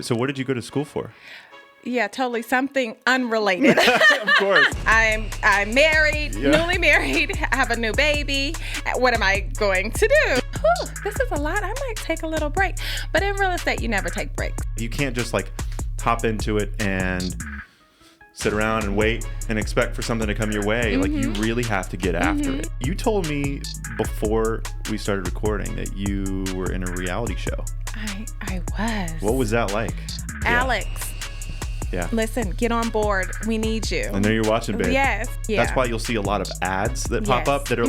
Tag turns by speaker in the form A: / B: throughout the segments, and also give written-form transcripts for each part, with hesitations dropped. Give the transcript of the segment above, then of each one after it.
A: So what did you go to school for?
B: Yeah, totally something unrelated.
A: Of course.
B: I'm married, newly married, I have a new baby. What am I going to do? Whew, this is a lot. I might take a little break. But in real estate, you never take breaks.
A: You can't just hop into it and sit around and wait and expect for something to come your way.
B: Mm-hmm.
A: You really have to get after it. You told me before we started recording that you were in a reality show.
B: I was.
A: What was that like?
B: Alex.
A: Yeah.
B: Listen, get on board. We need you.
A: I know you're watching, babe.
B: Yes. Yeah.
A: That's why you'll see a lot of ads that pop up that are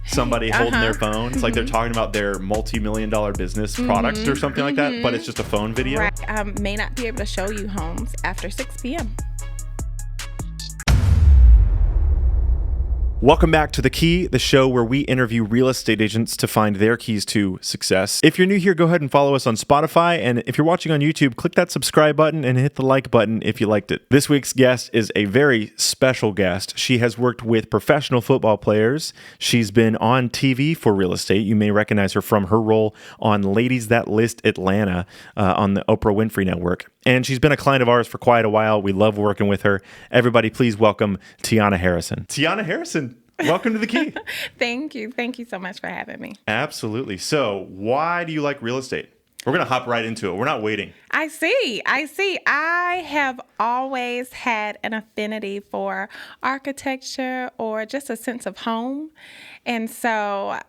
A: somebody
B: Uh-huh.
A: holding their phone. It's like they're talking about their multi-million-dollar business product or something like that, but it's just a phone video.
B: Right. I may not be able to show you homes after 6 p.m.
A: Welcome back to The Key, the show where we interview real estate agents to find their keys to success. If you're new here, go ahead and follow us on Spotify. And if you're watching on YouTube, click that subscribe button and hit the like button if you liked it. This week's guest is a very special guest. She has worked with professional football players. She's been on TV for real estate. You may recognize her from her role on Ladies That List Atlanta on the Oprah Winfrey Network. And she's been a client of ours for quite a while. We love working with her. Everybody, please welcome Tiana Harrison. Tiana Harrison, welcome to The Key.
B: Thank you. Thank you so much for having me.
A: Absolutely. So why do you like real estate? We're going to hop right into it. We're not waiting.
B: I see. I have always had an affinity for architecture or just a sense of home. And so,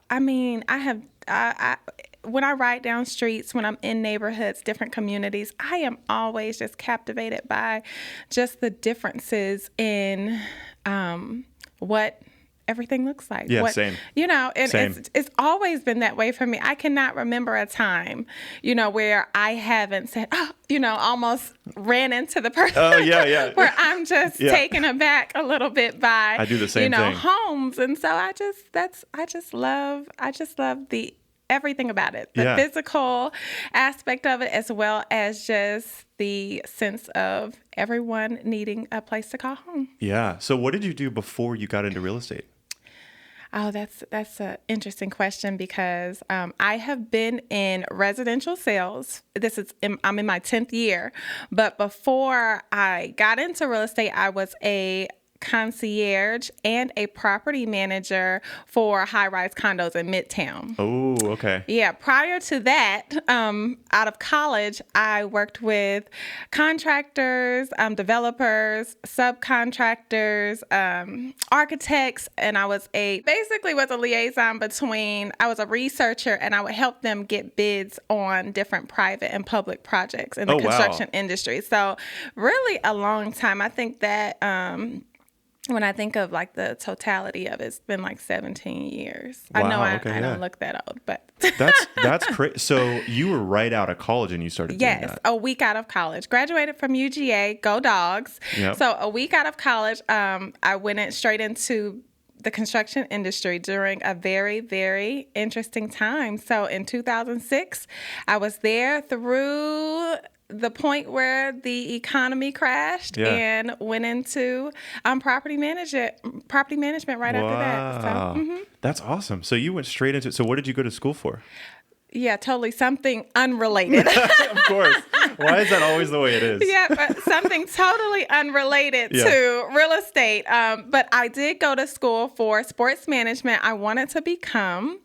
B: when I ride down streets, when I'm in neighborhoods, different communities, I am always just captivated by just the differences in what everything looks like.
A: Yeah, same.
B: And it's always been that way for me. I cannot remember a time, where I haven't said, almost ran into the person.
A: Oh, yeah.
B: Where I'm just taken aback a little bit by,
A: I do the same thing.
B: homes. And so I just love the everything about it, the physical aspect of it, as well as just the sense of everyone needing a place to call home.
A: Yeah. So what did you do before you got into real estate?
B: Oh, that's an interesting question because I have been in residential sales. I'm in my 10th year, but before I got into real estate, I was a concierge and a property manager for high-rise condos in Midtown.
A: Oh, okay.
B: Yeah. Prior to that, out of college, I worked with contractors, developers, subcontractors, architects, and I was basically a liaison between. I was a researcher, and I would help them get bids on different private and public projects in the construction industry. So, really, a long time. I think that. When I think of the totality of it, it's been 17 years.
A: Wow,
B: I know I don't look that old, but
A: that's crazy. So you were right out of college and you started doing that.
B: Yes, a week out of college. Graduated from UGA, go Dogs.
A: Yep.
B: So a week out of college, I went straight into the construction industry during a very, very interesting time. So in 2006, I was there through the point where the economy crashed and went into property management right after that. So,
A: That's awesome. So you went straight into it. So what did you go to school for?
B: Yeah, totally something unrelated.
A: Of course. Why is that always the way it is?
B: Yeah, but something totally unrelated to real estate. But I did go to school for sports management. I wanted to become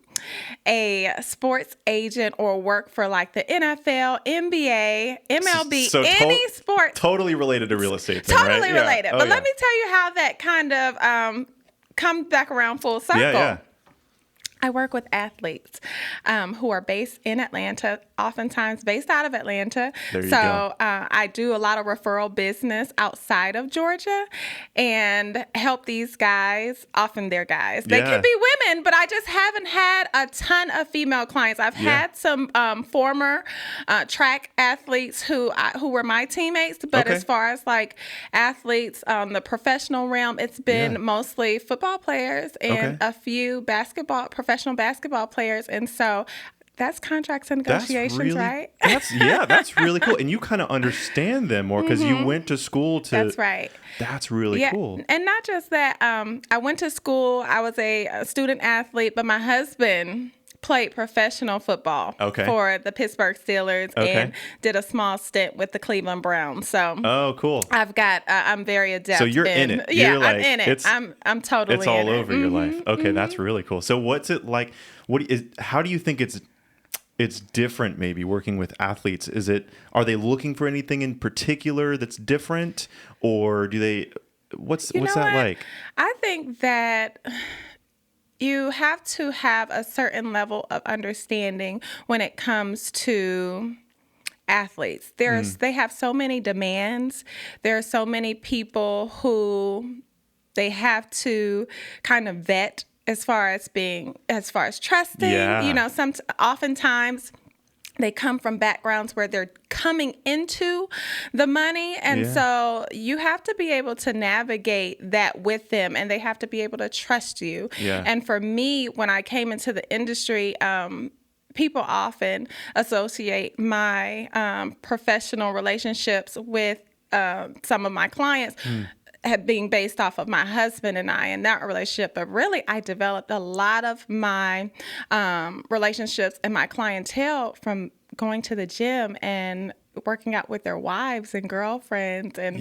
B: a sports agent or work for the NFL, NBA, MLB,
A: so
B: any sport.
A: Totally related to real estate.
B: Totally
A: right?
B: related.
A: Yeah.
B: But let me tell you how that kind of comes back around full circle.
A: Yeah.
B: I work with athletes who are based in Atlanta, oftentimes based out of Atlanta.
A: There you go.
B: I do a lot of referral business outside of Georgia and help these guys, often they're guys. They could be women, but I just haven't had a ton of female clients. I've had some former track athletes who were my teammates, but as far as athletes on the professional realm, it's been mostly football players and a few professional basketball players. And so that's contracts and negotiations, right?
A: That's really cool. And you kind of understand them more because you went to school to.
B: That's right.
A: That's really cool.
B: And not just that, I went to school, I was a student athlete, but my husband played professional football for the Pittsburgh Steelers and did a small stint with the Cleveland Browns. So
A: cool.
B: I'm very adept.
A: So you're in it.
B: Yeah,
A: you're like,
B: I'm in it. I'm totally in it.
A: It's all over your life. Okay, that's really cool. So what's it like? How do you think it's different maybe working with athletes? Are they looking for anything in particular that's different, or what's that like?
B: I think that you have to have a certain level of understanding when it comes to athletes. They have so many demands. There are so many people who they have to kind of vet as far as trusting.
A: Yeah.
B: Oftentimes they come from backgrounds where they're coming into the money. And so you have to be able to navigate that with them, and they have to be able to trust you.
A: Yeah.
B: And for me, when I came into the industry, people often associate my professional relationships with some of my clients being based off of my husband and I in that relationship. But really, I developed a lot of my relationships and my clientele from going to the gym and working out with their wives and girlfriends and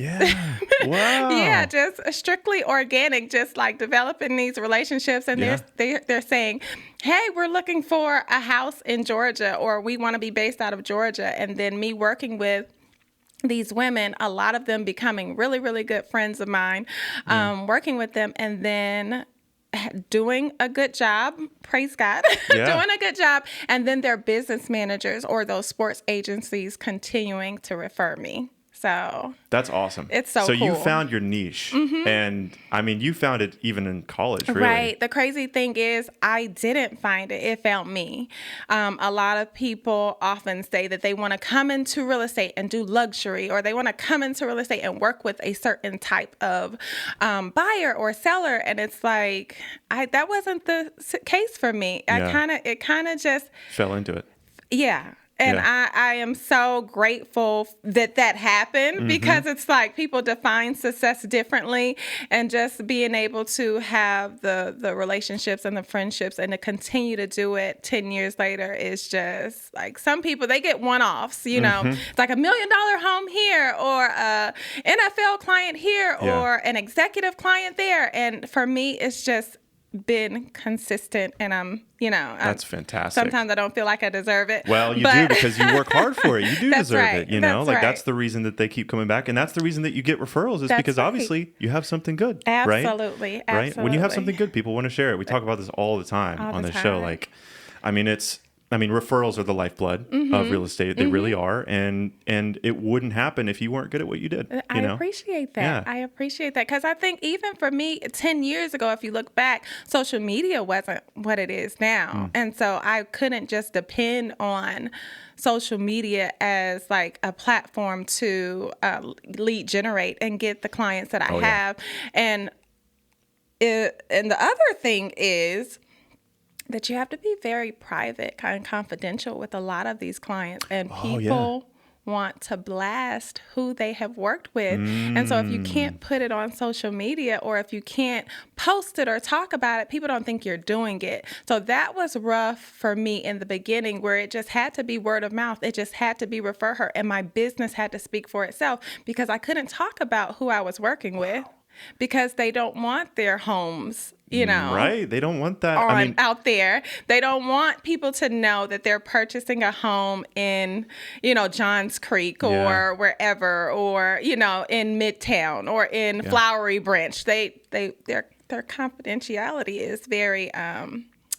A: wow.
B: Just strictly organic, just like developing these relationships. And they're saying, hey, we're looking for a house in Georgia, or we want to be based out of Georgia. And then me working with these women, a lot of them becoming really, really good friends of mine, working with them, and then doing a good job, praise God, doing a good job, and then their business managers or those sports agencies continuing to refer me. So
A: that's awesome.
B: It's so cool.
A: So you found your niche, and I mean, you found it even in college, really.
B: Right. The crazy thing is, I didn't find it. It found me. A lot of people often say that they want to come into real estate and do luxury, or they want to come into real estate and work with a certain type of buyer or seller. And it's like, that wasn't the case for me. It kind of just
A: fell into it.
B: Yeah. And I am so grateful that happened, because it's like people define success differently, and just being able to have the relationships and the friendships and to continue to do it 10 years later is just like, some people, they get one-offs, it's like $1 million home here, or a NFL client here, or an executive client there. And for me, it's just been consistent, and
A: that's fantastic.
B: Sometimes I don't feel like I deserve it.
A: Well, you do, because you work hard for it. You do deserve it.
B: That's
A: the reason that they keep coming back, and that's the reason that you get referrals, is because obviously you have something good.
B: Absolutely.
A: Right? When you have something good, people want to share it. We talk about this all the time on the show. Like, referrals are the lifeblood of real estate. They really are. And it wouldn't happen if you weren't good at what you did.
B: I appreciate that.
A: Yeah.
B: I appreciate that. Because I think even for me, 10 years ago, if you look back, social media wasn't what it is now. And so I couldn't just depend on social media as like a platform to lead generate and get the clients that I have. And the other thing is that you have to be very private, kind of confidential with a lot of these clients, and people want to blast who they have worked with. And so if you can't put it on social media, or if you can't post it or talk about it, people don't think you're doing it. So that was rough for me in the beginning, where it just had to be word of mouth. It just had to be refer her, and my business had to speak for itself, because I couldn't talk about who I was working with, because they don't want their homes,
A: right? They don't want that
B: out there. They don't want people to know that they're purchasing a home in, Johns Creek or wherever, or, in Midtown or in Flowery Branch. Their confidentiality is very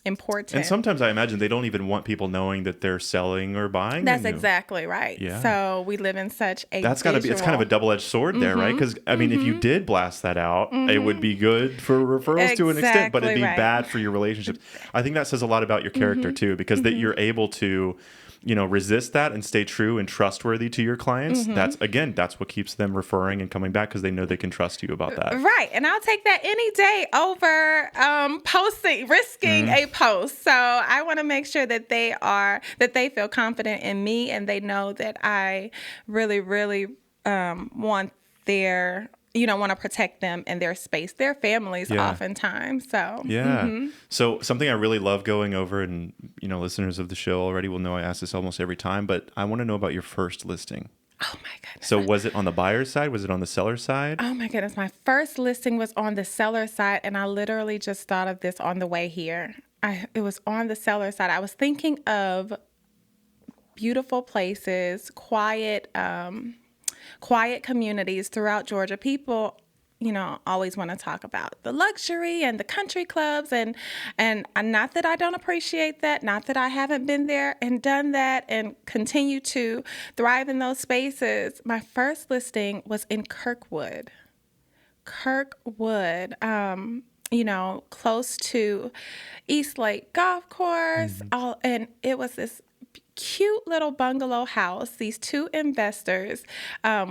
B: important.
A: And sometimes I imagine they don't even want people knowing that they're selling or buying.
B: That's exactly right. Yeah. So we live in such a
A: it's kind of a double-edged sword there, right? Because if you did blast that out, it would be good for referrals to an extent, but it'd be bad for your relationships. I think that says a lot about your character too, because that you're able to resist that and stay true and trustworthy to your clients. That's what keeps them referring and coming back, because they know they can trust you about that.
B: Right. And I'll take that any day over risking a post. So I want to make sure that they feel confident in me, and they know that I really, really want their want to protect them and their space, their families oftentimes. So,
A: So something I really love going over, and, listeners of the show already will know I ask this almost every time, but I want to know about your first listing.
B: Oh my goodness.
A: So was it on the buyer's side? Was it on the seller's side?
B: Oh my goodness. My first listing was on the seller's side, and I literally just thought of this on the way here. It was on the seller's side. I was thinking of beautiful places, quiet communities throughout Georgia. People, always want to talk about the luxury and the country clubs, and not that I don't appreciate that, not that I haven't been there and done that and continue to thrive in those spaces. My first listing was in Kirkwood, close to East Lake Golf Course, and it was this cute little bungalow house. These two investors,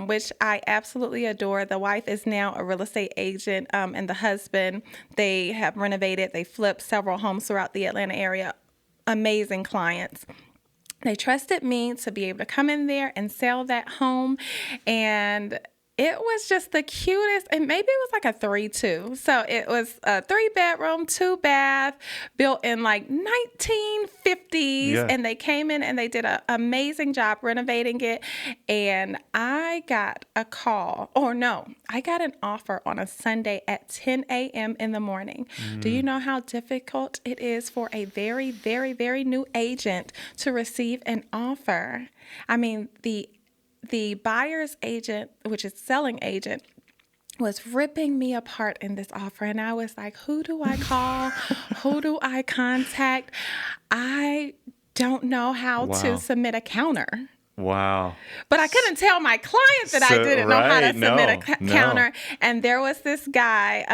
B: which I absolutely adore. The wife is now a real estate agent, and the husband, they have renovated. They flipped several homes throughout the Atlanta area. Amazing clients. They trusted me to be able to come in there and sell that home, and it was just the cutest, and maybe it was like a 3-2. So it was a 3-bedroom, 2-bath, built in like 1950s. And they came in and they did an amazing job renovating it. And I got a call, I got an offer on a Sunday at 10 a.m. in the morning. Do you know how difficult it is for a very, very, very new agent to receive an offer? I mean, the buyer's agent, which is selling agent, was ripping me apart in this offer. And I was like, who do I call? Who do I contact? I don't know how to submit a counter.
A: Wow.
B: But I couldn't tell my client that I didn't know how to submit a counter. And there was this guy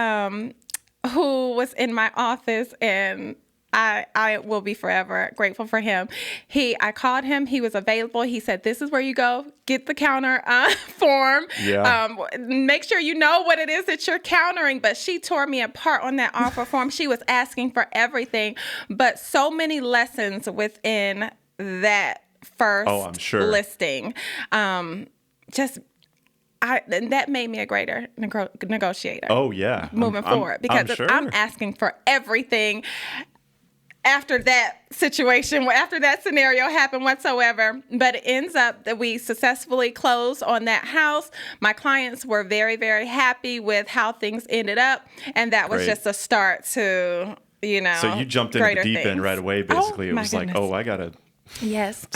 B: who was in my office, and I will be forever grateful for him. I called him. He was available. He said, this is where you go. Get the counter form. Make sure you know what it is that you're countering. But she tore me apart on that offer form. She was asking for everything. But so many lessons within that first listing. That made me a greater negotiator.
A: Oh, yeah.
B: Moving forward. Because I'm asking for everything. After that situation, after that scenario happened whatsoever, but it ends up that we successfully closed on that house. My clients were very, very happy with how things ended up, and that was just a start to,
A: So you jumped into the deep end right away, basically. It was like, I got to...
B: Yes.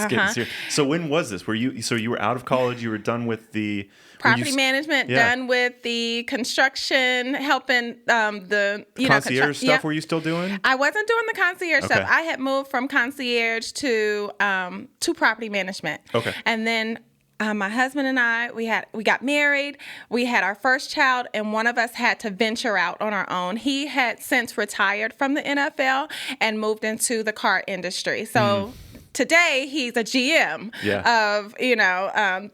A: So when was this? You were out of college, you were done with the
B: property management, done with the construction, helping the
A: concierge stuff. Were you still doing?
B: I wasn't doing the concierge stuff. I had moved from concierge to property management. Okay. And then my husband and I, we got married. We had our first child, and one of us had to venture out on our own. He had since retired from the NFL and moved into the car industry. So. Today, he's a GM of,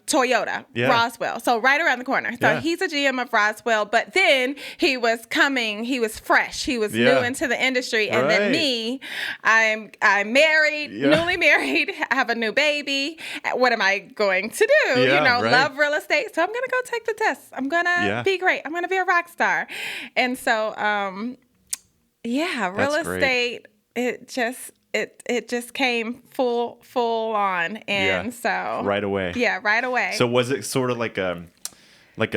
B: Toyota, Roswell. So right around the corner. So he's a GM of Roswell. But then he was fresh. He was new into the industry. And then me, I'm married, newly married, I have a new baby. What am I going to do? Love real estate. So I'm going to go take the test. I'm going to be great. I'm going to be a rock star. And so, real estate, it just came full on, and so
A: right away.
B: Yeah, right away.
A: So was it sort of like a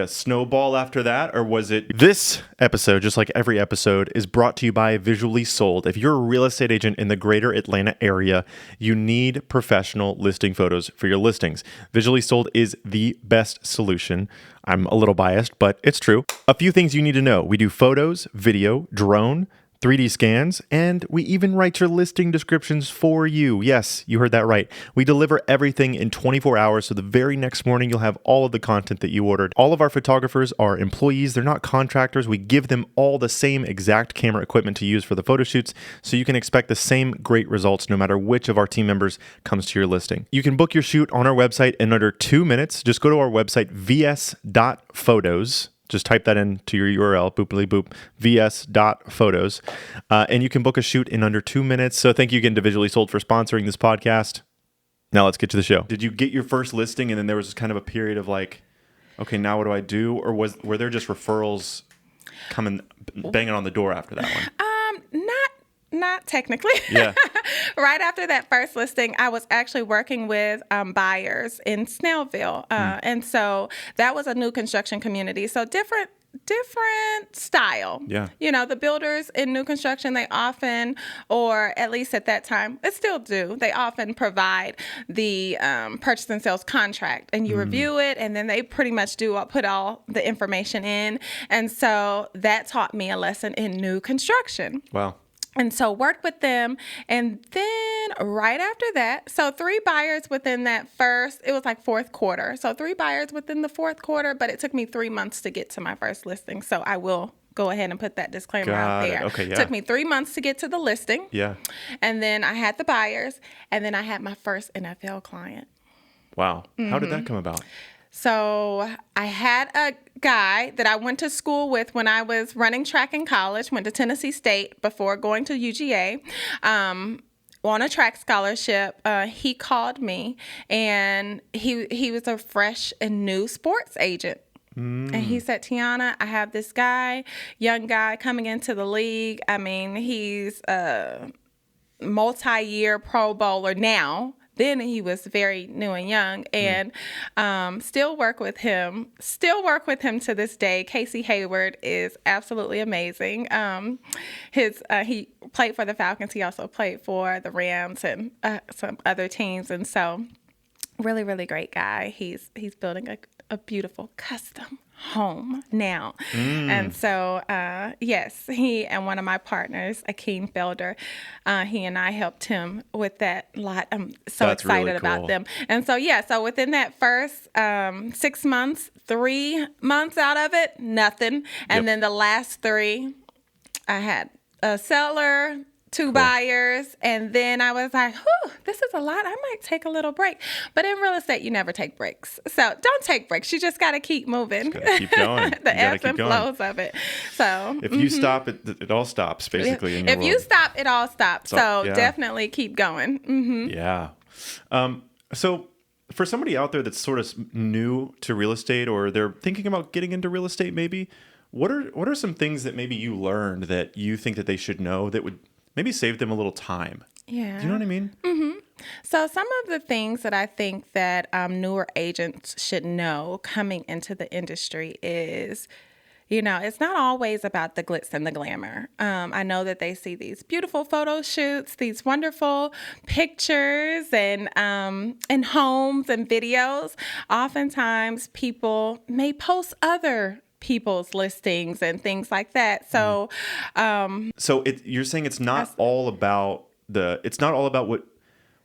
A: snowball after that, or was it? This episode, just like every episode, is brought to you by Visually Sold. If you're a real estate agent in the greater Atlanta area, you need professional listing photos for your listings. Visually Sold is the best solution. I'm a little biased, but it's true. A few things you need to know. We do photos, video, drone, 3D scans, and we even write your listing descriptions for you. Yes, you heard that right. We deliver everything in 24 hours, so the very next morning you'll have all of the content that you ordered. All of our photographers are employees. They're not contractors. We give them all the same exact camera equipment to use for the photo shoots, so you can expect the same great results no matter which of our team members comes to your listing. You can book your shoot on our website in under 2 minutes. Just go to our website, vs.photos. Just type that into your URL, boopily boop, vs.photos, and you can book a shoot in under 2 minutes. So thank you again to Visually Sold for sponsoring this podcast. Now let's get to the show. Did you get your first listing, and then there was kind of a period of like okay, now what do I do? Or were there just referrals coming, banging on the door after that one?
B: Not technically.
A: Yeah.
B: Right after that first listing, I was actually working with buyers in Snellville. And so that was a new construction community. So different style.
A: Yeah.
B: You know, the builders in new construction, they often, or at least at that time, they still do, they often provide the purchase and sales contract, and you review it, and then they pretty much put all the information in. And so that taught me a lesson in new construction.
A: Wow.
B: And so worked with them. And then right after that, so 3 buyers within that first, it was like fourth quarter. So 3 buyers within the fourth quarter, but it took me 3 months to get to my first listing. So I will go ahead and put that disclaimer out there.
A: Okay, yeah.
B: It took me 3 months to get to the listing.
A: Yeah.
B: And then I had the buyers, and then I had my first NFL client.
A: Wow. How did that come about?
B: So I had a guy that I went to school with when I was running track in college, went to Tennessee State before going to UGA, on a track scholarship. He called me, and he was a fresh and new sports agent. And he said, Tiana, I have this guy, young guy coming into the league. I mean, he's a multi-year Pro Bowler now. Then he was very new and young, and still work with him to this day. Casey Hayward is absolutely amazing. He played for the Falcons. He also played for the Rams and some other teams, and so really, really great guy. He's building a beautiful custom home now. And so, yes, he and one of my partners, Akeem Felder, he and I helped him with that lot. I'm so
A: That's
B: excited
A: really
B: about
A: cool.
B: them. And so, yeah, so within that first 6 months, 3 months out of it, nothing. And then the last 3, I had a seller, 2 buyers, and then I was like, whew, this is a lot. I might take a little break. But in real estate, you never take breaks. So don't take breaks. You just got to keep moving.
A: Gotta keep going.
B: The ebbs and flows of it. So
A: If you stop, it all stops, basically, in your
B: if
A: world.
B: you stop, it all stops. So
A: yeah.
B: definitely keep going.
A: Yeah. So for somebody out there that's sort of new to real estate, or they're thinking about getting into real estate maybe, what are some things that maybe you learned that you think that they should know that would maybe save them a little time?
B: Yeah.
A: Do you know what I mean?
B: So some of the things that I think that newer agents should know coming into the industry is, you know, it's not always about the glitz and the glamour. I know that they see these beautiful photo shoots, these wonderful pictures and homes and videos. Oftentimes people may post other people's listings and things like that. So,
A: You're saying it's not all about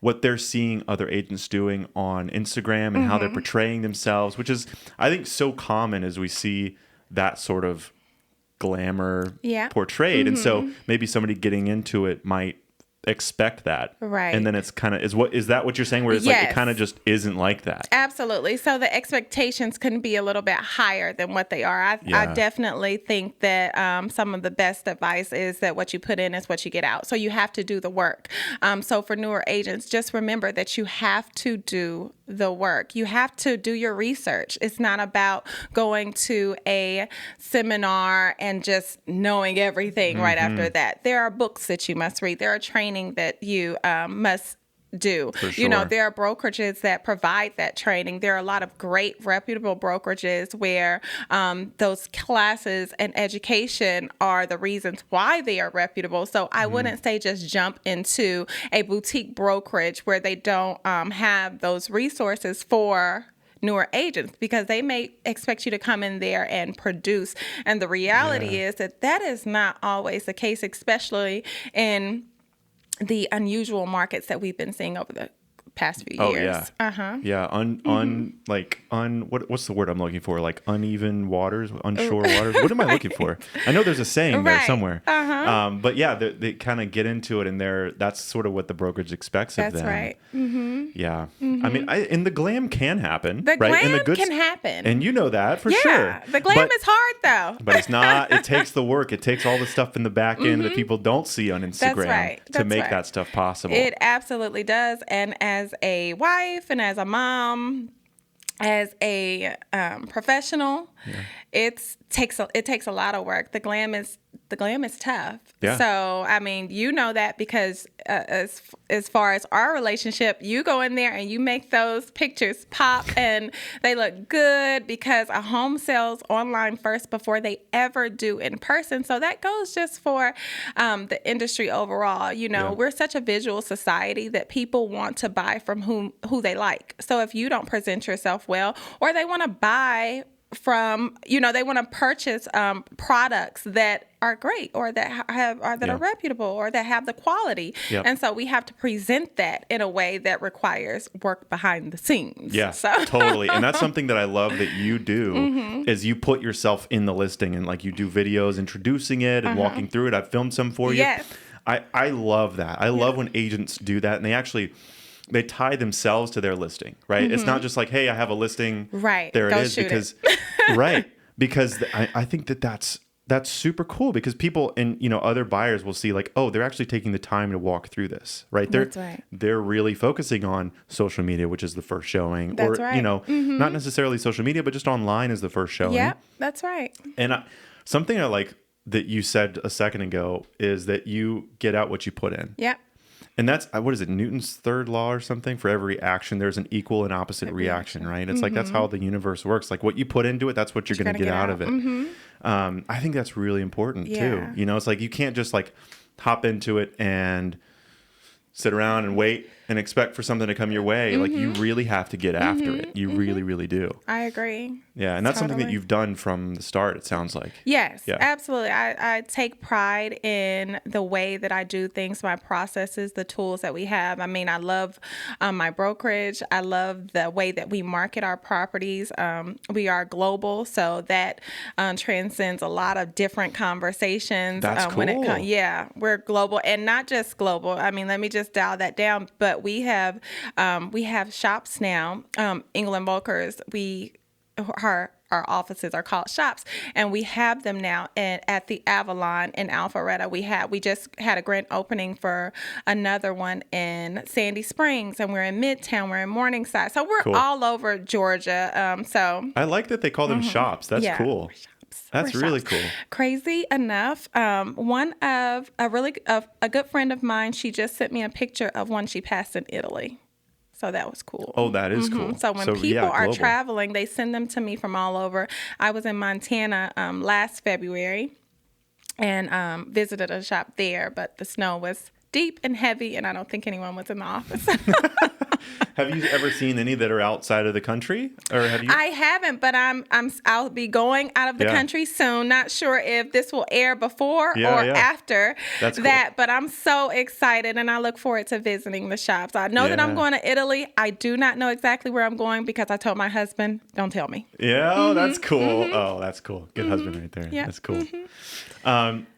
A: what they're seeing other agents doing on Instagram and how they're portraying themselves, which is, I think, so common as we see that sort of glamour portrayed. And so maybe somebody getting into it might expect that.
B: Right.
A: And then it's kind of, is that what you're saying? Where it's like, it kind of just isn't like that.
B: Absolutely. So the expectations can be a little bit higher than what they are. I definitely think that some of the best advice is that what you put in is what you get out. So you have to do the work. So for newer agents, just remember that you have to do the work. You have to do your research. It's not about going to a seminar and just knowing everything right after that. There are books that you must read. There are training that you must do.
A: For sure.
B: You know, there are brokerages that provide that training. There are a lot of great reputable brokerages where those classes and education are the reasons why they are reputable. So I wouldn't say just jump into a boutique brokerage where they don't have those resources for newer agents, because they may expect you to come in there and produce. And the reality is that is not always the case, especially in the unusual markets that we've been seeing over the past few years.
A: What's the word I'm looking for? Like uneven waters, onshore waters. What am I looking for? I know there's a saying there somewhere. But yeah, they kind of get into it, and that's sort of what the brokerage expects of them. That's right. Yeah. I mean, and the glam can happen.
B: The
A: right?
B: glam can happen.
A: And you know that for sure.
B: Yeah, the glam is hard though.
A: But it's not. It takes the work. It takes all the stuff in the back end that people don't see on Instagram to make that stuff possible.
B: It absolutely does. And as a wife and as a mom, as a professional, it takes a lot of work. The glam is tough.
A: Yeah.
B: So I mean, you know that because as far as our relationship, you go in there and you make those pictures pop and they look good because a home sells online first before they ever do in person. So that goes just for the industry overall. You know, we're such a visual society that people want to buy from who they like. So if you don't present yourself well, or they want to buy from, they want to purchase products that are great or that are reputable or that have the quality. Yep. And so we have to present that in a way that requires work behind the scenes.
A: Yeah, totally. And that's something that I love that you do is you put yourself in the listing and like you do videos introducing it and walking through it. I've filmed some for you.
B: Yes.
A: I love that. I love when agents do that and they tie themselves to their listing, right? It's not just like, hey, I have a listing.
B: Right.
A: There it is. Because because I think that's super cool because people and other buyers will see like, oh, they're actually taking the time to walk through this, right?
B: That's right.
A: They're really focusing on social media, which is the first showing,
B: that's right.
A: Not necessarily social media, but just online is the first showing.
B: Yeah, that's right.
A: And something I like that you said a second ago is that you get out what you put in.
B: Yeah.
A: And that's, what is it, Newton's third law or something? For every action, there's an equal and opposite reaction, right? It's like, that's how the universe works. Like what you put into it, that's what you're going to get out of it. I think that's really important too. It's like, you can't just like hop into it and sit around and wait and expect for something to come your way. Like you really have to get after it. You really, really do.
B: I agree.
A: Yeah. And that's something that you've done from the start, it sounds like.
B: Yes, absolutely. I take pride in the way that I do things, my processes, the tools that we have. I mean, I love my brokerage. I love the way that we market our properties. We are global, so that transcends a lot of different conversations.
A: That's cool.
B: We're global, and not just global. I mean, let me just dial that down. But we have shops now. England Volkers, our offices are called shops, and we have them now at the Avalon in Alpharetta. We just had a grand opening for another one in Sandy Springs, and we're in Midtown, we're in Morningside, so we're all over Georgia. So
A: I like that they call them shops. That's cool. That's really cool.
B: Crazy enough, one of a good friend of mine, she just sent me a picture of one she passed in Italy. So that was cool.
A: Oh, that is cool.
B: So when people are traveling, they send them to me from all over. I was in Montana last February and visited a shop there, but the snow was deep and heavy, and I don't think anyone was in the office.
A: Have you ever seen any that are outside of the country, or have you?
B: I haven't, but I'll be going out of the country soon. Not sure if this will air before or after that, but I'm so excited, and I look forward to visiting the shops. I know that I'm going to Italy. I do not know exactly where I'm going because I told my husband, "Don't tell me."
A: Yeah, that's cool. Oh, that's cool. Good husband right there. Yeah. That's cool.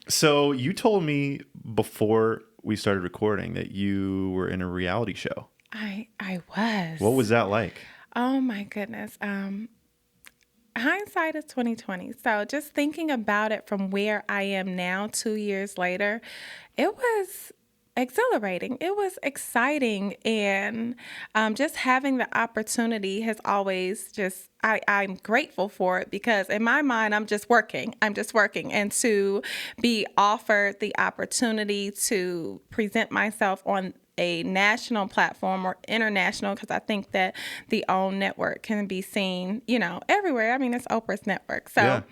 A: So you told me before we started recording that you were in a reality show.
B: I was.
A: What was that like?
B: Oh my goodness. Hindsight is 2020. So just thinking about it from where I am now, 2 years later, it was exhilarating. It was exciting. And just having the opportunity has always I'm grateful for it because in my mind, I'm just working. And to be offered the opportunity to present myself on a national platform or international, because I think that the OWN network can be seen, everywhere. I mean, it's Oprah's network. So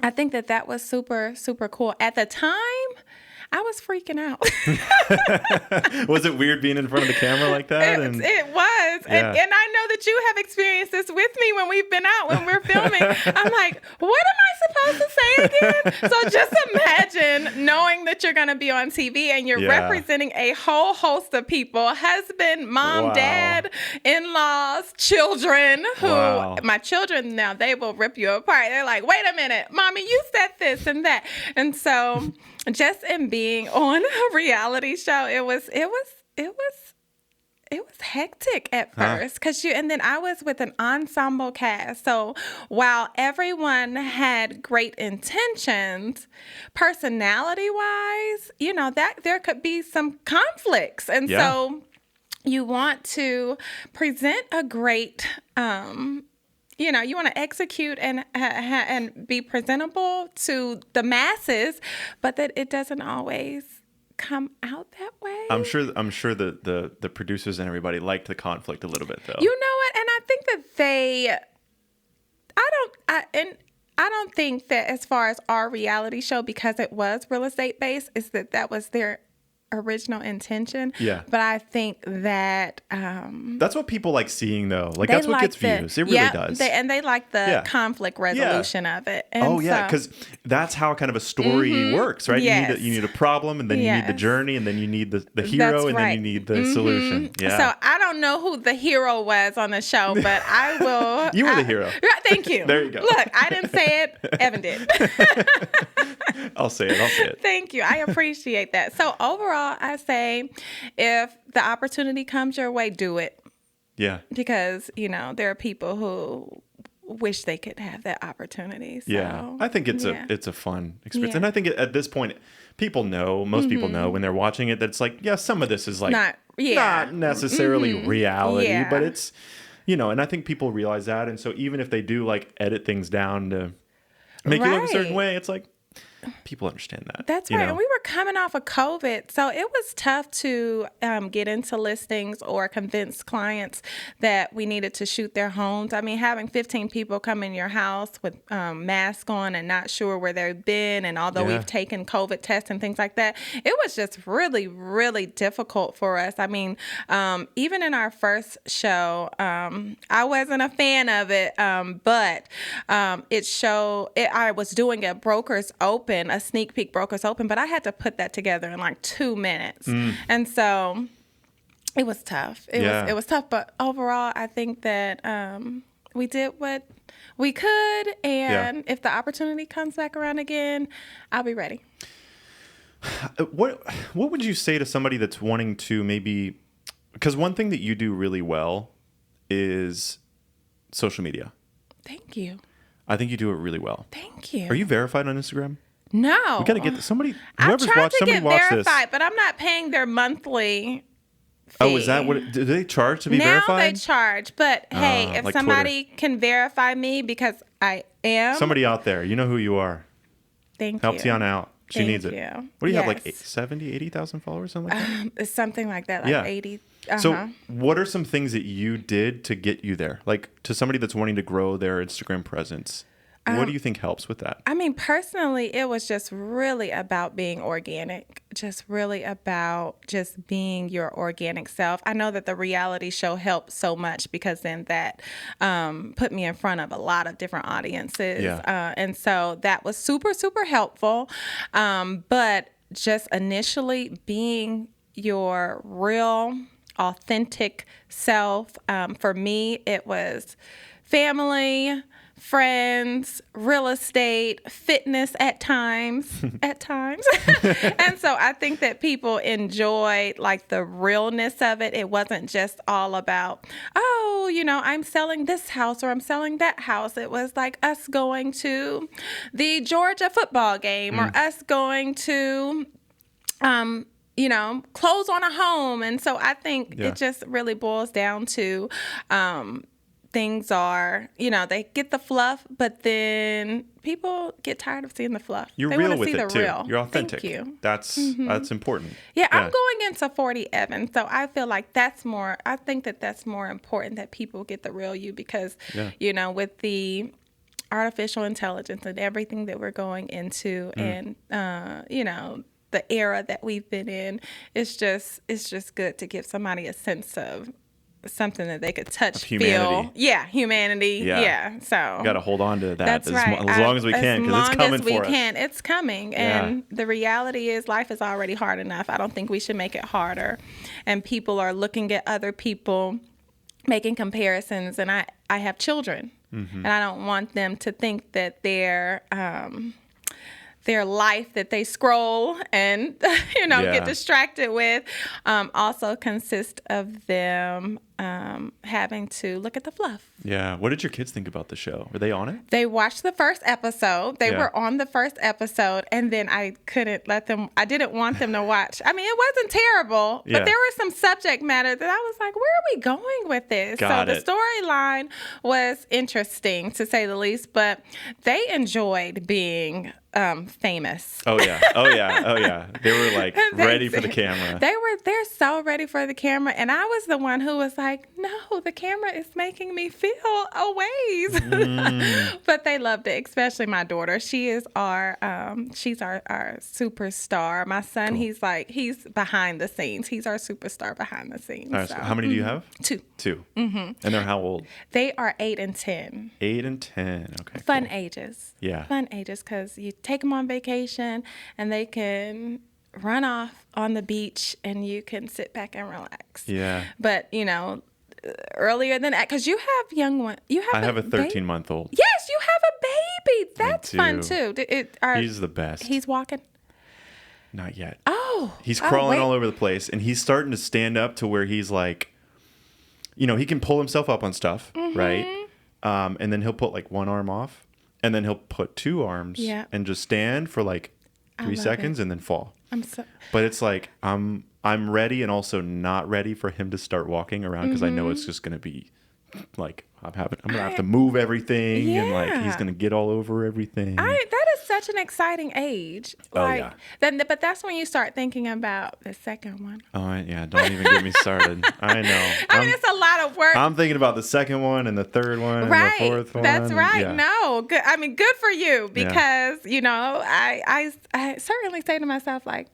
B: I think that was super, super cool. At the time, I was freaking out.
A: Was it weird being in front of the camera like that?
B: It was. Yeah. And I know that you have experienced this with me when we've been out, when we're filming. I'm like, what am I supposed to say again? So just imagine knowing that you're going to be on TV and you're representing a whole host of people, husband, mom, dad, in-laws, children, who my children now, they will rip you apart. They're like, wait a minute, mommy, you said this and that. And so just in being on a reality show, it was hectic at first and then I was with an ensemble cast. So while everyone had great intentions, personality wise, that there could be some conflicts. And so you want to present a great, you want to execute and be presentable to the masses, but that it doesn't always come out that way.
A: I'm sure the producers and everybody liked the conflict a little bit, though.
B: You know what? And I think that I don't think that as far as our reality show, because it was real estate based, is that was their original intention.
A: Yeah.
B: But I think that
A: that's what people like seeing, though. Like, that's what gets views. It really does.
B: They like the conflict resolution of it. And
A: because that's how kind of a story works, right?
B: Yes.
A: You need a problem, and then you need the journey, and then you need the hero, and then you need the solution. Yeah.
B: So I don't know who the hero was on the show, but I will.
A: You were the hero.
B: Thank you.
A: There you go.
B: Look, I didn't say it. Evan did.
A: I'll say it.
B: Thank you. I appreciate that. So overall, I say if the opportunity comes your way, do it.
A: Yeah.
B: Because, there are people who wish they could have that opportunity. So,
A: yeah. I think it's a fun experience.
B: Yeah.
A: And I think at this point, people know, most people know when they're watching it, that it's like, some of this is like not necessarily reality, but it's, and I think people realize that. And so even if they do like edit things down to make it look a certain way, it's like, people understand that.
B: That's right. And we were coming off of COVID, so it was tough to get into listings or convince clients that we needed to shoot their homes. I mean, having 15 people come in your house with masks on and not sure where they've been, and although we've taken COVID tests and things like that, it was just really, really difficult for us. I mean, even in our first show, I wasn't a fan of it, but I was doing a broker's open, a sneak peek broker's open, but I had to put that together in like 2 minutes. And so it was tough. It was tough, but overall, I think that we did what we could, and if the opportunity comes back around again, I'll be ready.
A: What would you say to somebody that's wanting to maybe, because one thing that you do really well is social media.
B: Thank you.
A: I think you do it really well.
B: Thank you.
A: Are you verified on Instagram?
B: No.
A: We got to get somebody.
B: I've tried to get verified, but I'm not paying their monthly fee.
A: Oh, is that what? Do they charge to be verified?
B: Now they charge, but hey, if
A: like
B: somebody can verify me because I am.
A: Somebody out there, you know who you are.
B: Thank
A: Help
B: you.
A: Tiana out. She needs it.
B: Thank you.
A: What do you have, like 70, 80,000 followers, something like that?
B: Something like that, like 80.
A: So what are some things that you did to get you there? Like, to somebody that's wanting to grow their Instagram presence, what do you think helps with that?
B: I mean, personally, it was just really about being organic, just really about just being your organic self. I know that the reality show helped so much because then that put me in front of a lot of different audiences.
A: Yeah.
B: And so that was super, super helpful. But just initially being your real, authentic self, for me, it was family, friends, real estate, fitness at times. And so I think that people enjoyed like the realness of it. It wasn't just all about, I'm selling this house or I'm selling that house. It was like us going to the Georgia football game or us going to close on a home. And so I think it just really boils down to things are, they get the fluff, but then people get tired of seeing the fluff.
A: You're
B: they
A: real with
B: see
A: it
B: the
A: too.
B: Real.
A: You're authentic.
B: Thank you.
A: That's important.
B: Yeah, I'm going into 40, Evan. So I feel like I think that that's more important, that people get the real you, because, with the artificial intelligence and everything that we're going into and, the era that we've been in, it's just good to give somebody a sense of something that they could touch, feel. Yeah, humanity. Yeah. So
A: got to hold on to that
B: that's right.
A: as long as we can, because it's coming for us.
B: It's coming. And the reality is life is already hard enough. I don't think we should make it harder. And people are looking at other people, making comparisons. And I have children. And I don't want them to think that they're their life that they scroll and, get distracted with, also consist of them having to look at the fluff.
A: Yeah. What did your kids think about the show? Were they on it?
B: They watched the first episode. They were on the first episode, and then I couldn't let them. I didn't want them to watch. I mean, it wasn't terrible, but there was some subject matter that I was like, where are we going with this? The storyline was interesting, to say the least, but they enjoyed being famous.
A: Oh yeah. They were like ready for the camera.
B: They're so ready for the camera, and I was the one who was like, no, the camera is making me feel a ways. But they loved it, especially my daughter. She is she's our superstar. My son, he's behind the scenes. He's our superstar behind the scenes.
A: All right, so how many do you have?
B: Two.
A: Mm-hmm. And they're how old?
B: They are 8 and 10.
A: 8 and 10. Okay.
B: Fun ages.
A: Yeah.
B: Fun ages, because you take them on vacation and they can run off on the beach and you can sit back and relax.
A: Yeah.
B: But, earlier than that, because you have young one.
A: I have a 13-month-old.
B: Yes, you have a baby. That's fun too.
A: He's the best.
B: He's walking?
A: Not yet.
B: Oh.
A: He's crawling all over the place, and he's starting to stand up to where he's like, he can pull himself up on stuff, right? And then he'll put like one arm off, and then he'll put two arms and just stand for like 3 seconds and then fall. But it's like I'm ready and also not ready for him to start walking around, because I know it's just going to be like I'm gonna have to move everything and like he's gonna get all over everything.
B: That is such an exciting age. But that's when you start thinking about the second one.
A: Oh yeah, don't even get me started. I know.
B: It's a lot of work.
A: I'm thinking about the second one and the third one and the fourth one.
B: That's right. Yeah. No, good. Good for you, because I certainly say to myself, like,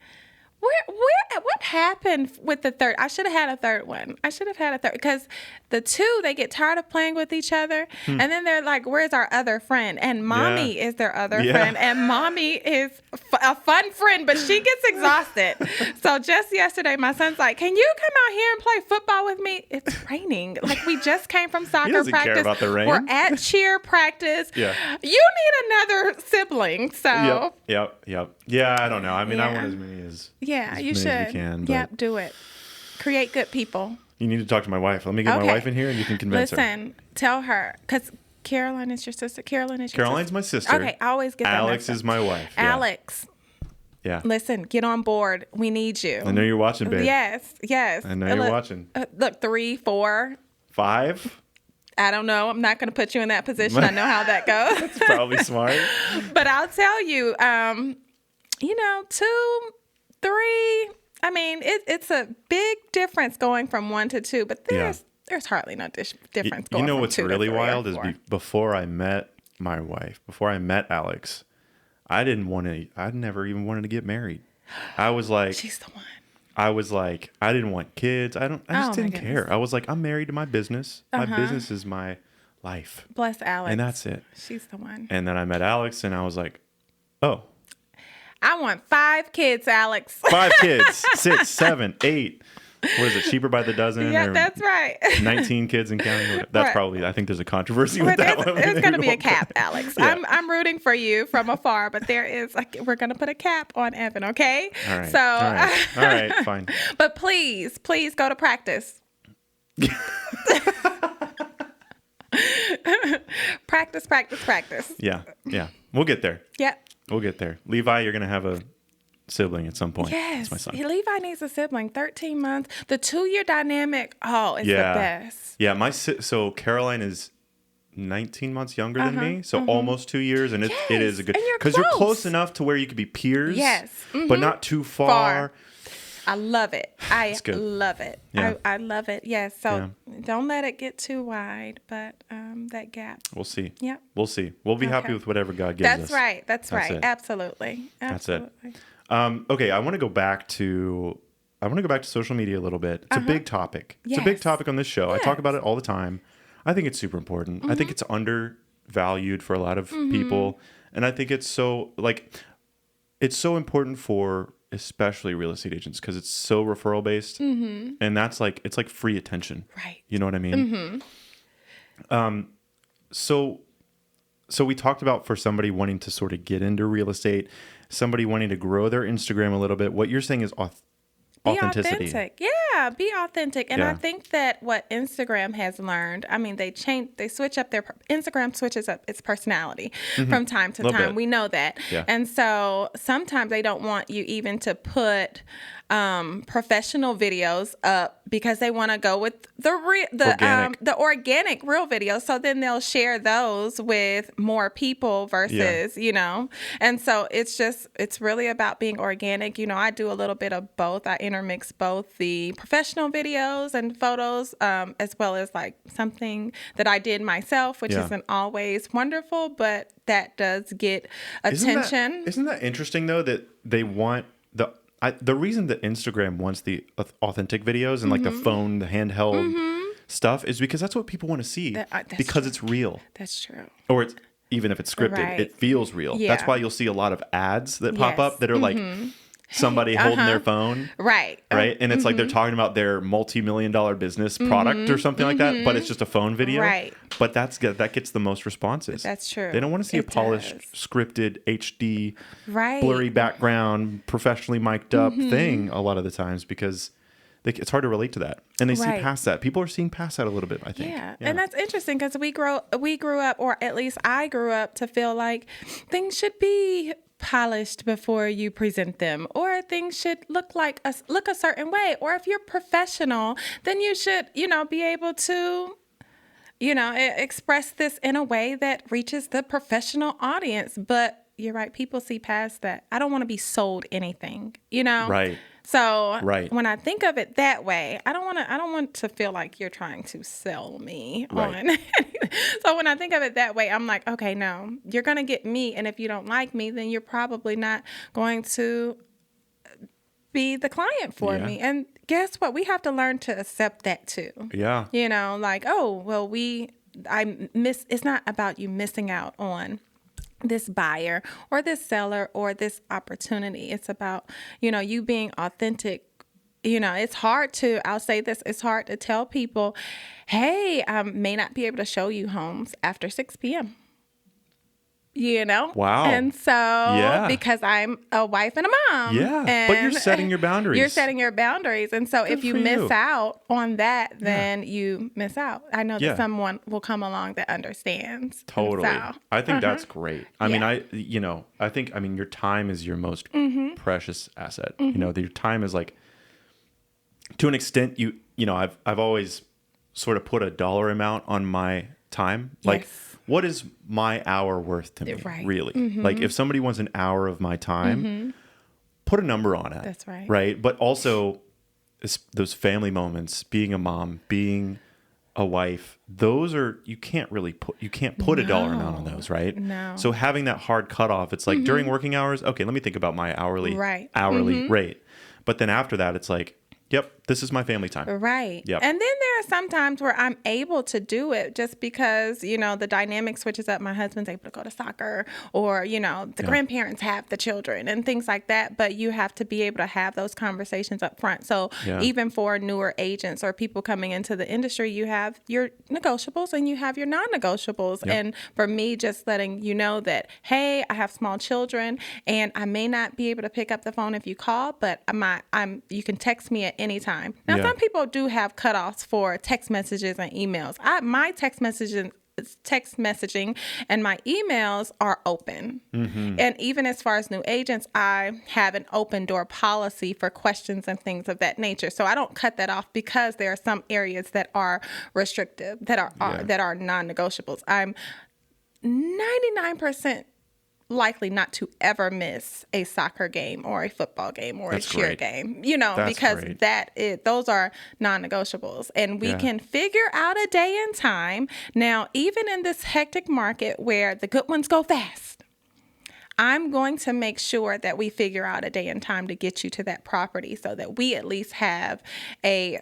B: what happened with the third? I should have had a third one. Because the two, they get tired of playing with each other, and then they're like, where's our other friend? And mommy is their other friend, and mommy is a fun friend, but she gets exhausted. So just yesterday, my son's like, can you come out here and play football with me? It's raining. Like, we just came from soccer
A: he doesn't
B: practice.
A: Care about the rain.
B: We're at cheer practice.
A: Yeah.
B: You need another sibling. So.
A: Yep. Yeah, I don't know. I mean, I want as many as
B: you should.
A: As you can,
B: yep, do it. Create good people.
A: You need to talk to my wife. Let me get my wife in here, and you can convince her.
B: Listen, tell her, because Caroline is your sister.
A: Caroline's my sister.
B: Okay, I always get that.
A: Alex is my wife. Yeah.
B: Alex.
A: Yeah.
B: Listen, get on board. We need you.
A: I know you're watching, babe.
B: Yes.
A: I know you're watching.
B: Look, 3, 4.
A: 5?
B: I don't know. I'm not going to put you in that position. I know how that goes.
A: That's probably smart.
B: But I'll tell you, 2, 3. I mean, it's a big difference going from 1 to 2, but there's hardly no difference going from 2
A: what's
B: to
A: really
B: 3
A: wild
B: or 4.
A: is before I met my wife, before I met Alex, I never even wanted to get married. I was like,
B: she's the one.
A: I was like, I didn't want kids. I just didn't care. I was like, I'm married to my business. My business is my life.
B: Bless Alex.
A: And that's it.
B: She's the one.
A: And then I met Alex, and I was like, oh.
B: I want 5 kids, Alex.
A: 5 kids, 6, 7, 8. What is it? Cheaper by the dozen?
B: Yeah, that's right.
A: 19 kids and counting. That's probably. I think there's a controversy with that one.
B: There's going to be a cap, Alex. Yeah. I'm rooting for you from afar, but there is. We're going to put a cap on Evan, okay?
A: All right.
B: So.
A: All right. Fine.
B: But please go to practice. Practice.
A: Yeah. We'll get there.
B: Yep.
A: We'll get there. Levi, you're going to have a sibling at some point.
B: Yes.
A: That's my son.
B: Levi needs a sibling. 13 months. The 2-year dynamic, it's the best.
A: Yeah. So Caroline is 19 months younger than me. So almost 2 years. And it is a good, because you're close enough to where you could be peers.
B: Yes. Mm-hmm.
A: But not too far.
B: I love it. I love it.
A: Yeah.
B: I love it. Yes. So don't let it get too wide, but that gap.
A: We'll see.
B: Yep.
A: We'll see. We'll be happy with whatever God gives us.
B: That's right.
A: It.
B: Absolutely.
A: That's it. Okay, I want to go back to social media a little bit. It's a big topic. It's a big topic on this show. Yes. I talk about it all the time. I think it's super important. I think it's undervalued for a lot of people, and I think it's so important for especially real estate agents, because it's so referral based, and that's it's like free attention.
B: Right.
A: You know what I mean? So So we talked about for somebody wanting to sort of get into real estate, somebody wanting to grow their Instagram a little bit. What you're saying is
B: Be
A: authenticity.
B: authentic. Yeah, be authentic. And I
A: Yeah.
B: think that what Instagram has learned, I mean, they switch up Instagram switches up its personality from time to
A: Little
B: time.
A: bit.
B: We know that.
A: Yeah.
B: And so sometimes they don't want you even to put professional videos up because they want to go with the organic real videos. So then they'll share those with more people versus, and so it's really about being organic. I do a little bit of both. I intermix both the professional videos and photos, as well as like something that I did myself, which isn't always wonderful, but that does get attention.
A: Isn't that interesting though, that they want the reason that Instagram wants the authentic videos and like the phone, the handheld stuff is because that's what people want to see because it's real.
B: That's true.
A: Or it's even if it's scripted,
B: Right.
A: it feels real.
B: Yeah.
A: That's why you'll see a lot of ads that pop
B: Yes.
A: up that are like somebody holding their phone.
B: Right.
A: Right. And it's like they're talking about their multi-million-dollar business product or something like that, but it's just a phone video.
B: Right.
A: But that gets the most responses.
B: That's true.
A: They don't want to see a
B: It
A: polished,
B: does.
A: scripted, HD,
B: Right.
A: blurry background, professionally mic'd up thing a lot of the times because it's hard to relate to that. And they see
B: Right.
A: past that. People are seeing past that a little bit, I think.
B: Yeah. And that's interesting because we grew up, or at least I grew up to feel like things should be polished before you present them, or things should look a certain way, or if you're professional, then you should, be able to, express this in a way that reaches the professional audience. But you're right, people see past that. I don't want to be sold anything,
A: Right.
B: So
A: Right.
B: when I think of it that way, I don't want to feel like you're trying to sell me
A: Right.
B: on. So when I think of it that way, I'm like, okay, no, you're going to get me. And if you don't like me, then you're probably not going to be the client for
A: Yeah.
B: me. And guess what? We have to learn to accept that too.
A: Yeah.
B: Like, oh, well, it's not about you missing out on this buyer or this seller or this opportunity. It's about, you being authentic. It's hard it's hard to tell people, hey, I may not be able to show you homes after 6 p.m.
A: Wow.
B: And so, because I'm a wife and a mom.
A: Yeah. But you're setting your boundaries.
B: You're setting your boundaries. And so if you
A: for
B: miss
A: you.
B: out on that, then you miss out. I know that someone will come along that understands.
A: Totally.
B: And so,
A: I think that's great. I mean,
B: Yeah.
A: I think your time is your most precious asset. Your time is like, to an extent, I've always sort of put a dollar amount on my time. Like,
B: Yes.
A: what is my hour worth to me?
B: Right.
A: Really? Like, if somebody wants an hour of my time, put a number on it.
B: That's right.
A: Right. But also those family moments, being a mom, being a wife, those are, you can't put a dollar amount on those, right?
B: No.
A: So having that hard cutoff, it's like during working hours, okay, let me think about my hourly rate. But then after that, it's like, yep, this is my family time.
B: Right.
A: Yep.
B: And then there are some times where I'm able to do it just because, the dynamic switches up. My husband's able to go to soccer, or, the grandparents have the children and things like that. But you have to be able to have those conversations up front. So even for newer agents or people coming into the industry, you have your negotiables and you have your non-negotiables.
A: Yep.
B: And for me, just letting you know that, hey, I have small children and I may not be able to pick up the phone if you call, but you can text me at any time. Now, some people do have cutoffs for text messages and emails. My text messaging and my emails are open. And even as far as new agents, I have an open door policy for questions and things of that nature. So I don't cut that off because there are some areas that are restrictive, that are non-negotiables. I'm 99% likely not to ever miss a soccer game or a football game or
A: That's
B: a cheer
A: great.
B: game,
A: That's
B: because
A: great.
B: those are non-negotiables, and we can figure out a day and time. Now, even in this hectic market where the good ones go fast, I'm going to make sure that we figure out a day and time to get you to that property so that we at least have a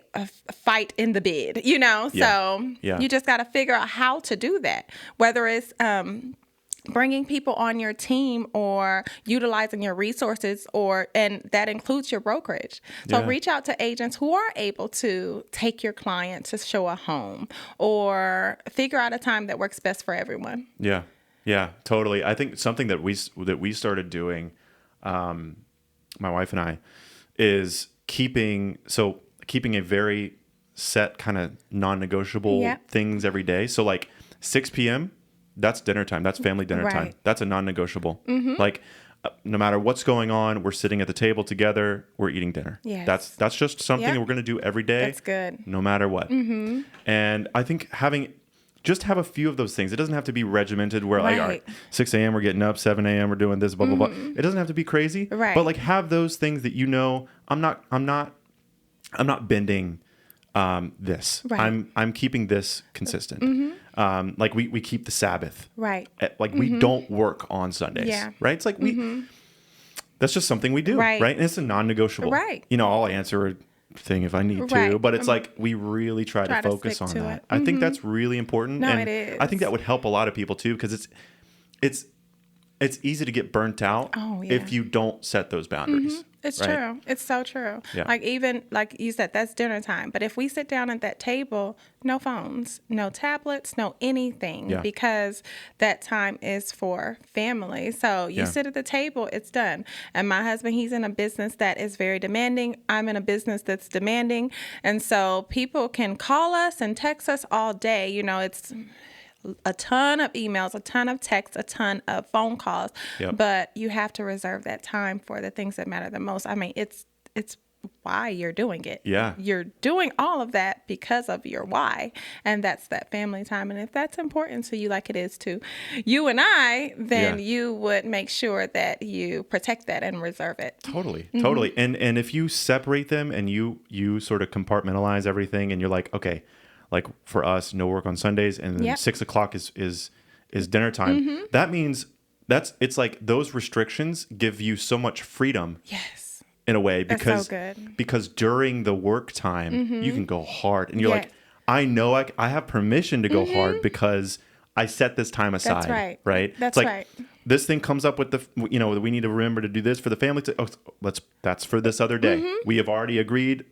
B: fight in the bid, So you just got to figure out how to do that, whether it's bringing people on your team or utilizing your resources, and that includes your brokerage. So reach out to agents who are able to take your client to show a home or figure out a time that works best for everyone.
A: Yeah. Yeah, totally. I think something that we started doing, my wife and I, is keeping a very set kind of non-negotiable things every day. So like 6 p.m., that's dinner time. That's family dinner time. That's a non-negotiable. Like no matter what's going on, we're sitting at the table together. We're eating dinner.
B: Yes.
A: That's just something that we're going to do every day.
B: That's good.
A: No matter what. And I think just have a few of those things. It doesn't have to be regimented where like, all right, 6 a.m. we're getting up, 7 a.m. we're doing this, blah, blah, blah. It doesn't have to be crazy.
B: Right.
A: But like have those things that I'm not bending this.
B: Right.
A: I'm keeping this consistent. Like we keep the Sabbath.
B: Right.
A: Like we don't work on Sundays.
B: Yeah.
A: Right. It's like that's just something we do. Right. And it's a non-negotiable.
B: Right.
A: I'll answer a thing if I need to, but it's like we really try to focus on that. I think that's really important.
B: No,
A: and
B: it is.
A: I think that would help a lot of people too, because it's easy to get burnt out if you don't set those boundaries.
B: It's true. It's so true.
A: Yeah.
B: Like even like you said, that's dinner time. But if we sit down at that table, no phones, no tablets, no anything, because that time is for family. So you sit at the table, it's done. And my husband, he's in a business that is very demanding. I'm in a business that's demanding. And so people can call us and text us all day. It's a ton of emails, a ton of texts, a ton of phone calls, but you have to reserve that time for the things that matter the most. I mean, it's why you're doing it.
A: Yeah.
B: You're doing all of that because of your why, and that's that family time. And if that's important to you like it is to you and I, then you would make sure that you protect that and reserve it.
A: Totally. And if you separate them and you sort of compartmentalize everything and you're like, okay, like for us, no work on Sundays, and then 6 o'clock is dinner time. That means it's like those restrictions give you so much freedom.
B: Yes.
A: In a way,
B: That's so good.
A: because during the work time, you can go hard, and you're like, I know I have permission to go hard because I set this time aside.
B: That's right.
A: Right.
B: That's
A: it's like,
B: right.
A: This thing comes up with we need to remember to do this for the family. That's for this other day. We have already agreed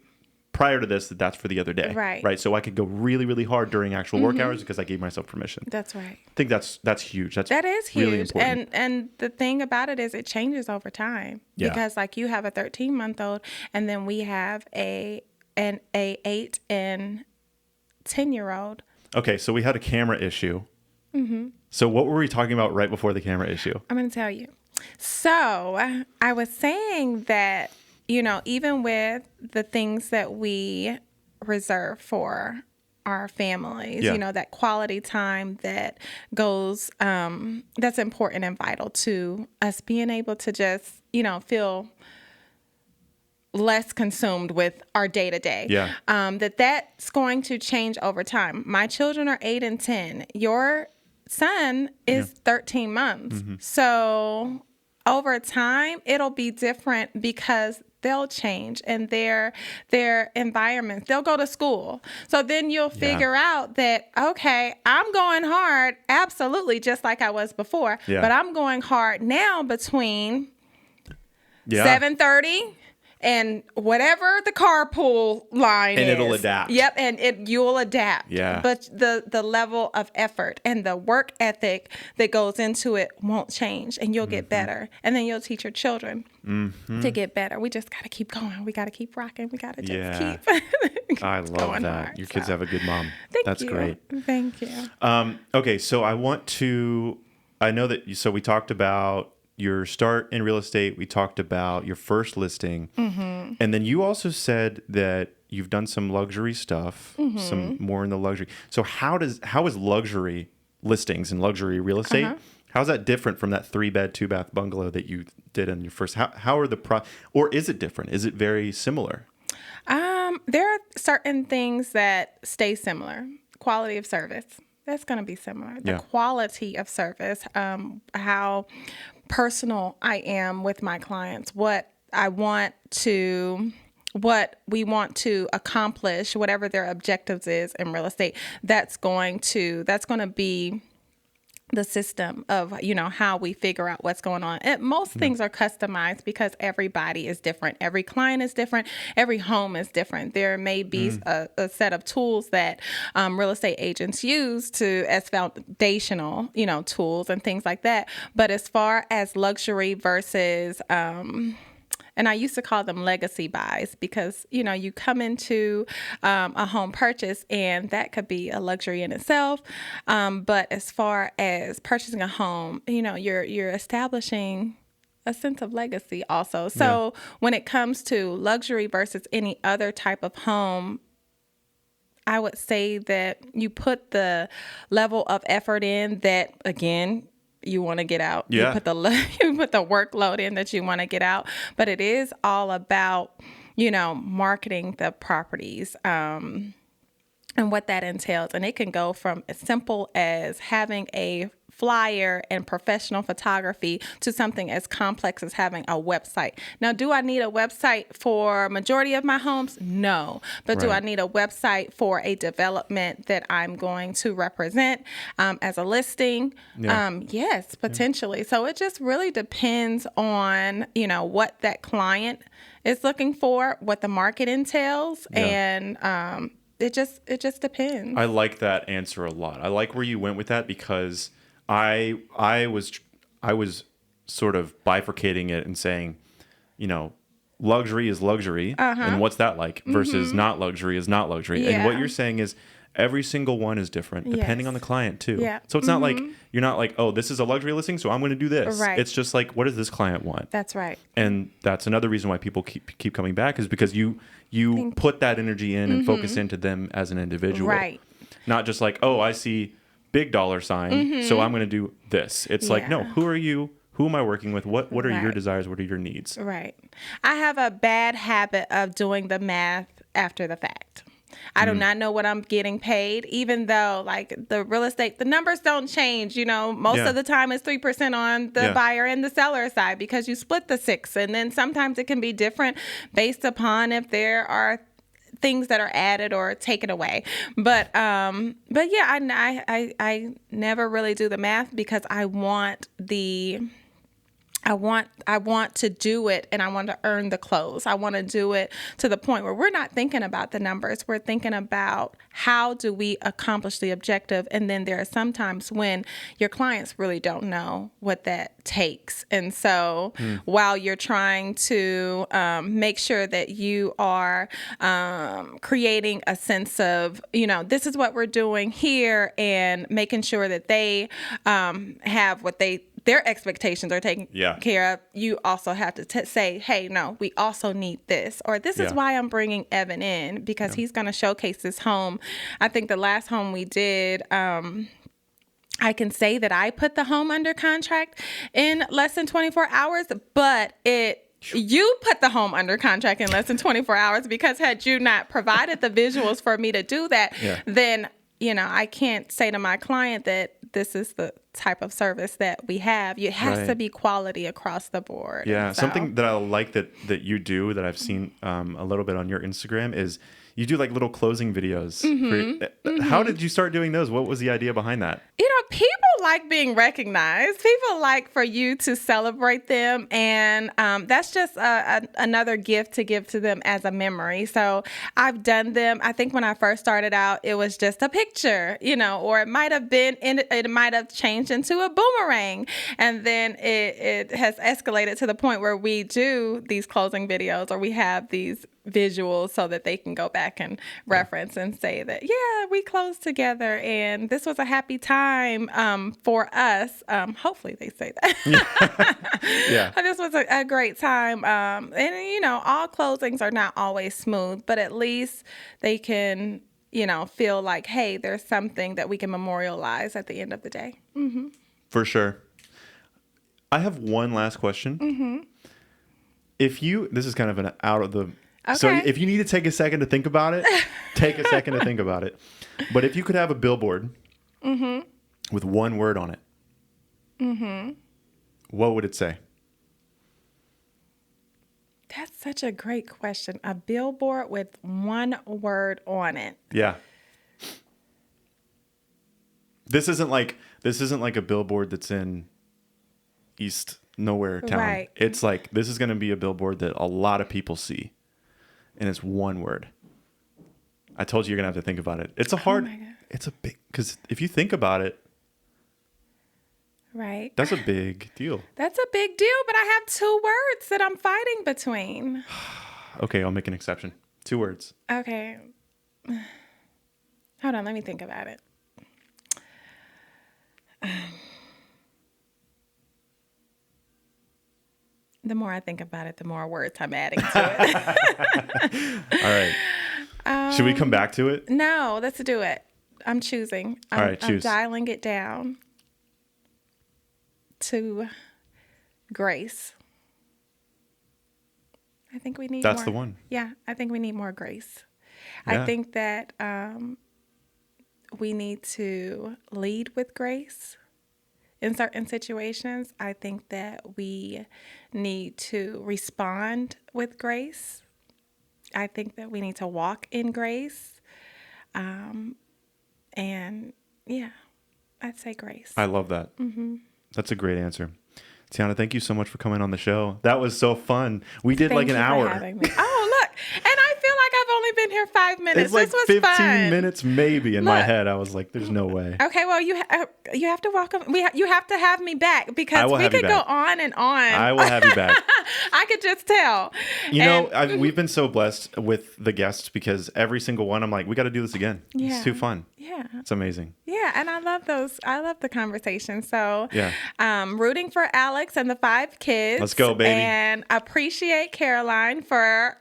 A: prior to this that's for the other day. Right. So I could go really, really hard during actual work hours because I gave myself permission.
B: That's right.
A: I think that's huge. That is
B: huge.
A: Really important.
B: And the thing about it is it changes over time.
A: Yeah.
B: Because like you have a 13-month-old and then we have an 8 and 10-year-old.
A: Okay, so we had a camera issue. So what were we talking about right before the camera issue?
B: I'm going to tell you. So I was saying that, even with the things that we reserve for our families, that quality time that goes, that's important and vital to us being able to just, feel less consumed with our day to day. That's going to change over time. My children are 8 and 10. Your son is 13 months. So over time, it'll be different because they'll change and their environments. They'll go to school. So then you'll figure out that, okay, I'm going hard, absolutely, just like I was before. But I'm going hard now between 7:30 and whatever the carpool line is.
A: And it'll adapt.
B: Yep, and you'll adapt.
A: Yeah.
B: But the level of effort and the work ethic that goes into it won't change, and you'll get better. And then you'll teach your children to get better. We just got to keep going. We got to keep rocking. We got to just keep
A: I love that.
B: hard,
A: Your kids have a good mom. That's great.
B: Thank you.
A: Okay, so I know that so we talked about your start in real estate. We talked about your first listing. And then you also said that you've done some luxury stuff, some more in the luxury. So how is luxury listings and luxury real estate, how's that different from that 3-bed, 2-bath bungalow that you did in your first? How are or is it different? Is it very similar?
B: There are certain things that stay similar. Quality of service. That's going to be similar. The quality of service, how personal I am with my clients, what we want to accomplish, whatever their objectives is in real estate, that's going to be the system of, how we figure out what's going on. Most things are customized because everybody is different. Every client is different. Every home is different. There may be a set of tools that real estate agents use as foundational, tools and things like that. But as far as luxury versus, and I used to call them legacy buys because, you come into a home purchase and that could be a luxury in itself. But as far as purchasing a home, you're establishing a sense of legacy also. So when it comes to luxury versus any other type of home, I would say that you put the level of effort in that, again, you want to get out.
A: Yeah.
B: You put the workload in that you want to get out. But it is all about, marketing the properties and what that entails. And it can go from as simple as having a flyer and professional photography to something as complex as having a website. Now, do I need a website for majority of my homes? No. But do I need a website for a development that I'm going to represent as a listing? Yes, potentially. So it just really depends on, what that client is looking for, what the market entails, and it just depends.
A: I like that answer a lot. I like where you went with that because I was sort of bifurcating it and saying, luxury is luxury, and what's that like versus not luxury is not luxury.
B: Yeah.
A: And what you're saying is every single one is different depending on the client too.
B: Yeah.
A: So it's not like you're not like, oh, this is a luxury listing, so I'm going to do this.
B: Right.
A: It's just like, what does this client want?
B: That's right.
A: And that's another reason why people keep coming back is because you put that energy in and focus into them as an individual.
B: Right.
A: Not just like, oh, I see big dollar sign, so I'm going to do this. It's like, no, who are you? Who am I working with? What are your desires? What are your needs?
B: Right. I have a bad habit of doing the math after the fact. I do not know what I'm getting paid, even though like the real estate, the numbers don't change. Most of the time it's 3% on the buyer and the seller side because you split the 6. And then sometimes it can be different based upon if there are things that are added or taken away. But yeah, I never really do the math because I want to do it and I want to earn the close. I want to do it to the point where we're not thinking about the numbers. We're thinking about how do we accomplish the objective. And then there are some times when your clients really don't know what that takes. And so while you're trying to make sure that you are creating a sense of, this is what we're doing here and making sure that they have what their expectations are taken care of, you also have to say, hey, no, we also need this. Or this is why I'm bringing Evan in because he's going to showcase this home. I think the last home we did, I can say that I put the home under contract in less than 24 hours, but you put the home under contract in less than 24 hours because had you not provided the visuals for me to do that, then, I can't say to my client that this is the type of service that we have. It has to be quality across the board.
A: Yeah. Something that I like that you do that I've seen a little bit on your Instagram is you do like little closing videos. How did you start doing those? What was the idea behind that?
B: People like being recognized. People like for you to celebrate them. And that's just another gift to give to them as a memory. So I've done them. I think when I first started out, it was just a picture, or it might have changed into a boomerang. And then it has escalated to the point where we do these closing videos or we have these visuals so that they can go back and reference and say that, we closed together and this was a happy time for us. Hopefully they say that. This was a great time. And, all closings are not always smooth, but at least they can, feel like, hey, there's something that we can memorialize at the end of the day. Mm-hmm.
A: For sure. I have one last question. Mm-hmm. This is kind of an out of the... Okay. So if you need to take a second to think about it, take a second to think about it. But if you could have a billboard with one word on it, what would it say?
B: That's such a great question. A billboard with one word on it.
A: Yeah. This isn't like this isn't like a billboard that's in East nowhere town.
B: Right.
A: It's like, this is going to be a billboard that a lot of people see. And it's one word. I told you you're going to have to think about it. It's a hard, it's a big, because if you think about it,
B: right.
A: That's a big deal.
B: That's a big deal, but I have 2 words that I'm fighting between.
A: Okay, I'll make an exception. 2 words.
B: Okay. Hold on, let me think about it. The more I think about it, the more words I'm adding to it.
A: All right. Should we come back to it?
B: No, let's do it. I'm choosing.
A: All right, choose.
B: I'm dialing it down to grace. I think we need
A: That's
B: more.
A: the one.
B: Yeah, I think we need more grace.
A: Yeah.
B: I think that we need to lead with grace in certain situations. I think that we need to respond with grace. I think that we need to walk in grace. And yeah, I'd say grace.
A: I love that. Mm-hmm. That's a great answer. Tiana, thank you so much for coming on the show. That was so fun. We did like an hour.
B: For having me. Oh, look. And I feel like I've only been here 5 minutes.
A: It's like
B: this was
A: 15
B: fun.
A: minutes maybe in my head. I was like, there's no way.
B: Okay, well, you have to welcome. You have to have me back because we could go on and on.
A: I will have you back.
B: I could just tell.
A: You know, we've been so blessed with the guests because every single one, I'm like, we got to do this again.
B: Yeah.
A: It's too fun.
B: Yeah.
A: It's amazing.
B: Yeah, and I love those. I love the conversation. So,
A: yeah.
B: Rooting for Alex and the 5 kids.
A: Let's go, baby.
B: And appreciate Caroline for.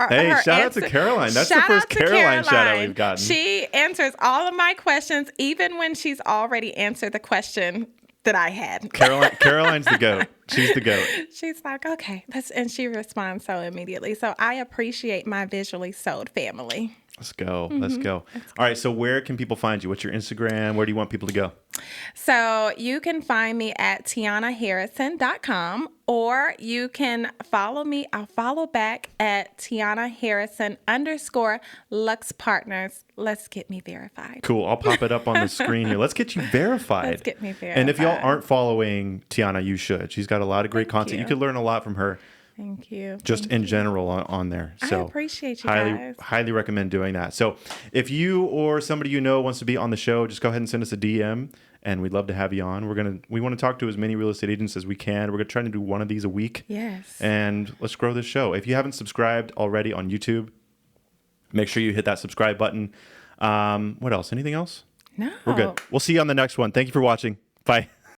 A: Hey, shout out to Caroline. That's the first Caroline shout out we've gotten.
B: She answers all of my questions, even when she's already answered the question that I had.
A: Caroline's the GOAT. She's the GOAT.
B: She's like, okay, and she responds so immediately. So I appreciate my visually sewed family.
A: Let's go. Let's go. All right. So where can people find you? What's your Instagram? Where do you want people to go?
B: So you can find me at tianaharrison.com, or you can follow me. I'll follow back at Tiana Harrison _Lux Partners. Let's get me verified.
A: Cool. I'll pop it up on the screen here. Let's get you verified.
B: Let's get me verified.
A: And if y'all aren't following Tiana, you should. She's got a lot of great content. You could learn a lot from her.
B: Thank you.
A: Just in general on there. So
B: I appreciate you guys.
A: Highly recommend doing that. So if you or somebody you know wants to be on the show, just go ahead and send us a DM and we'd love to have you on. We want to talk to as many real estate agents as we can. We're going to try to do one of these a week.
B: Yes.
A: And let's grow this show. If you haven't subscribed already on YouTube, make sure you hit that subscribe button. What else? Anything else?
B: No.
A: We're good. We'll see you on the next one. Thank you for watching. Bye.